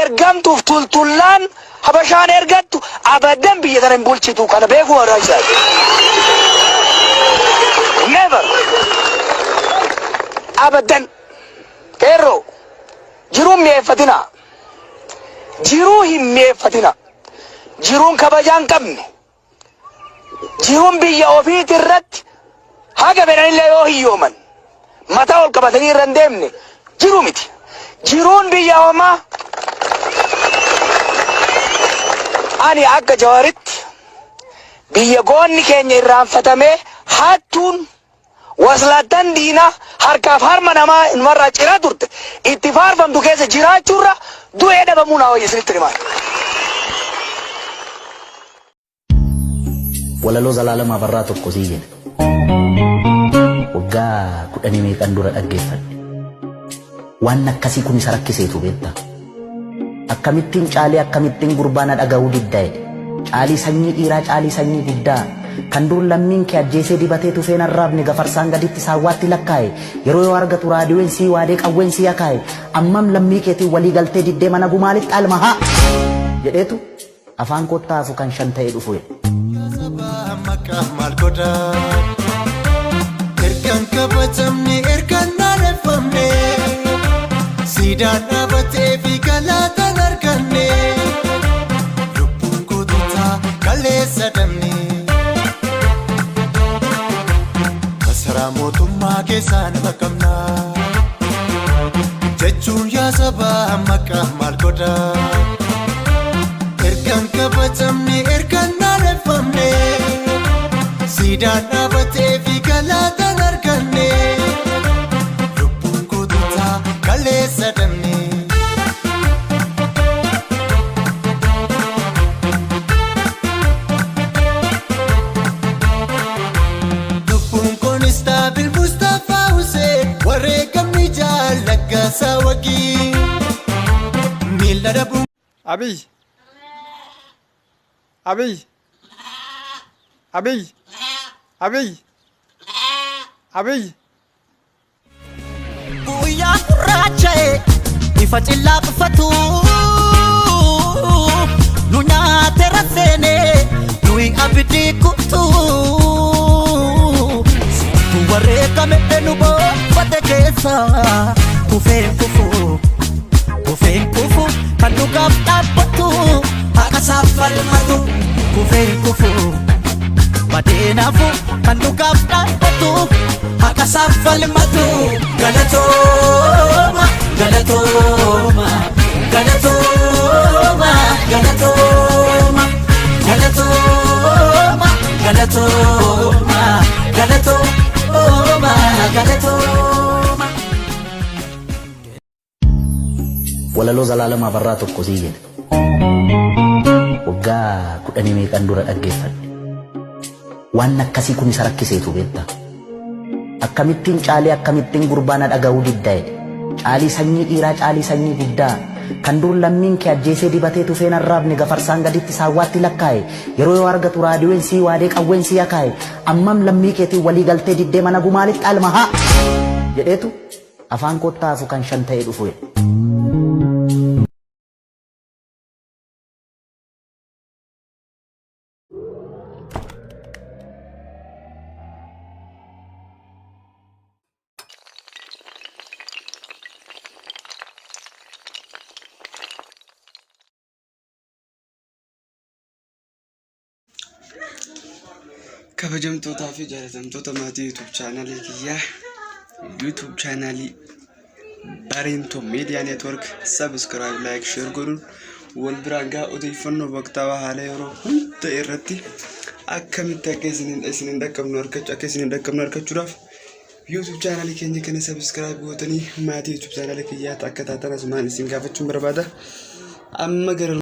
ergamtuuf tultullaan habashaan ergattu abadan biyya kana hin bulchitu kana beekuu warra never abadan kero jiruun mi'eeffatina jiruu hin mi'eeffatina jiruun kabajaan qabne jiruun biyya ofiiti irratti haga fedhanillee yoo hiyyooman mataa ol qabatanii irra hin deemne jiruu miti jiruun biyya homaa ani akka Jawaritti biyya goonni keenya irraanfatamee hattuun waslatan diina harkaaf harma namaa inwarraa ciraa turte itti faarfamtu keessa jiraachuurra du'ee dhabamuu naa wayya isinitti himaa. Walaloo zalaalama barraa tokko sii jedhe waggaa 10 meeqan dura dhaggeeffadhe waan akkasii kun isa rakkiseetu beekta akkamittiin caalee akkamittiin gurbaana dhaga'uu diddaa'e caalii sanyii dhiiraa caalii sanyii guddaa kan dur lammiin kee ajjeesee dibatee tufeen arraabne gafarsaan gaditti saawwaatti lakkaa'e yeroo yoo argatu raadiyoon sii waadee qawween sii akaa'e ammam lammii keetiin walii galtee diddee mana gumaalitti almahaa jedheetu afaan kottaafu kan shan ta'e dhufu ergan kabajamne ergan naaleffamne siidaan dhaabatee fi galaataan arganne lubbuun guutuutaa kaleessa damne masaraa mootummaa keessaa nama qabna jechuun yaa sabaa maqaa maal godha ergan kabajamne ergan naaleffamne siidaan dhaabatee fi galaataan arganne lubbuun guutuutaa kaleessa damne lubbuun kunis taabil Mustafaa Huseen wareegamni jaallaggasaa wagii miila dhabuun Abiy Abiy Abiy Abiy Abiy Guyyaa gurraacha'e ifa cillaaqfatu nu nyaate rafeene nuyi abidii kuttu wareegame nu boonfate keessa kufeen kufu kan dhugaaf dhaabbatu haqa saffalmatu kufeen kufu badeenaafu kan dhugaaf dhaabbatu haqa saffalmatu galatooma galatooma galatooma galatooma galatooma galatooma galatooma galatooma walaloo zalaalama barraa tokko sii jedhe waggaa 10 meeqan dura dhaggeeffadhe waan akkasii kun isa rakkiseetu beekta akkamittiin caalee akkamittiin gurbaana dhaga'uu diddaa'e caalii sanyii dhiiraa caalii sanyii guddaa kan dur lammiin kee ajjeesee dibatee tufeen arraabne gafarsaan gaditti saawwaatti lakkaa'e yeroo yoo argatu raadiyoon sii waadee qawween sii akaa'e ammam lammii keetiin walii galtee diddee mana gumaalitti almahaa jedheetu afaan kottaafu kan shan ta'e dhufu kabajamtootaa fi jaalatamtoota maatii YouTube chaanalii kiyyaa YouTube chaanalii Bareento Media Network subscribe like share godhuun wal biraan gaa odeeffannoo waqtaawaa haala yeroo hunda irratti akkamitti akka isiniin dhaqqabnu argachuudhaaf YouTube chaanalii keenya kana subscribe gootanii maatii YouTube chaanalii kiyyaa akka taatan asumaan isin gaafachuun barbaada amma gara